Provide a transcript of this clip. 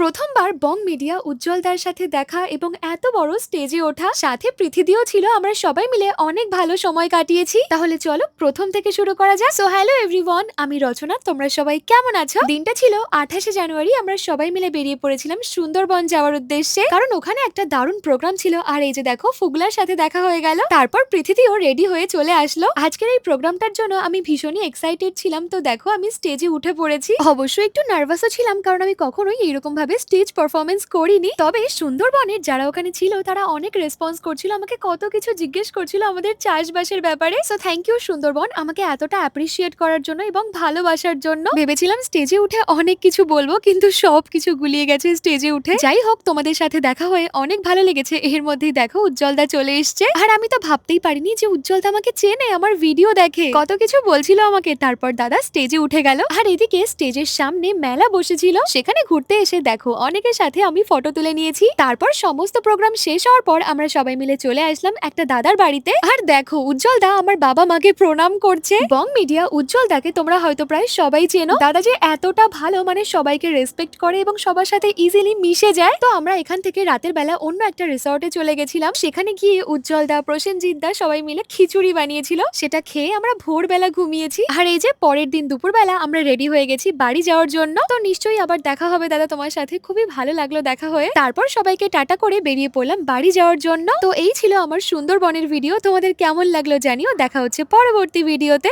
প্রথমবার বং মিডিয়া উজ্জ্বলদার সাথে দেখা এবং এত বড় স্টেজে ওঠা, সাথে পৃথিবীও ছিল। আমরা সবাই মিলে অনেক ভালো সময় কাটিয়েছি। তাহলে চলো প্রথম থেকে শুরু করা যাক। সো হ্যালো এভরিওয়ান, আমি রচনা। তোমরা সবাই কেমন আছো? দিনটা ছিল 28শে জানুয়ারি। আমরা সবাই মিলে বেরিয়ে পড়েছিলাম সুন্দরবন যাওয়ার উদ্দেশ্যে, কারণ ওখানে একটা দারুণ প্রোগ্রাম ছিল। আর এই যে দেখো, ফুগলার সাথে দেখা হয়ে গেল। তারপর পৃথিবীও রেডি হয়ে চলে আসলো। আজকের এই প্রোগ্রামটার জন্য আমি ভীষণই এক্সাইটেড ছিলাম। তো দেখো, আমি স্টেজে উঠে পড়েছি। অবশ্যই একটু নার্ভাসও ছিলাম, কারণ আমি কখনোই এরকম ভাবে স্টেজ পারফরমেন্স করিনি। তবে সুন্দরবনের যারা ওখানে ছিল তারা অনেক রেসপন্স করছিল, আমাকে কত কিছু জিজ্ঞেস করছিল আমাদের চাষবাসের ব্যাপারে। সো থ্যাংক ইউ সুন্দরবন, আমাকে এতটা অ্যাপ্রিসিয়েট করার জন্য এবং ভালোবাসার জন্য। ভেবেছিলাম স্টেজে উঠে অনেক কিছু বলবো, কিন্তু সবকিছু গুলিয়ে গেছে স্টেজে উঠে। যাই হোক, তোমাদের সাথে দেখা হয়ে অনেক ভালো লেগেছে। এর মধ্যেই দেখো উজ্জ্বলদা চলে এসছে। আর আমি তো ভাবতেই পারিনি যে উজ্জ্বলদা আমাকে চেনে, আমার ভিডিও দেখে, কত কিছু বলছিল আমাকে। তারপর দাদা স্টেজে উঠে গেল। আর এদিকে স্টেজের সামনে মেলা বসেছিল, সেখানে ঘুরতে এসে দেখো অনেকের সাথে আমি ফটো তুলে নিয়েছি। তারপর সমস্ত প্রোগ্রাম শেষ হওয়ার পর আমরা সবাই মিলে চলে আসলাম একটা দাদার বাড়িতে। আর দেখো উজ্জ্বলদা আমার বাবা মাকে প্রণাম করছে। বং মিডিয়া উজ্জ্বলদাকে তোমরা হয়তো প্রায় সবাই চেনো। দাদা যে এতটা ভালো, মানে সবাইকে রেসপেক্ট করে এবং সবার সাথে ইজিলি মিশে যায়। তো আমরা এখান থেকে রাতের বেলা অন্য একটা রিসর্টে চলে গেছিলাম। সেখানে গিয়ে উজ্জ্বলদা, প্রসেনজিৎ দা সবাই মিলে খিচুড়ি বানিয়েছিল, সেটা খেয়ে আমরা ভোরবেলা ঘুমিয়েছি। আর এই যে পরের দিন দুপুরবেলা আমরা রেডি হয়ে গেছি বাড়ি যাওয়ার জন্য। তো নিশ্চয়ই আবার দেখা হবে দাদা তোমার সাথে, খুবই ভালো লাগলো দেখা হয়ে। তারপর সবাইকে টাটা করে বেরিয়ে পড়লাম বাড়ি যাওয়ার জন্য। তো এই ছিল আমার সুন্দরবনের ভিডিও। তোমাদের কেমন লাগলো জানিও। দেখা হচ্ছে পরবর্তী ভিডিওতে।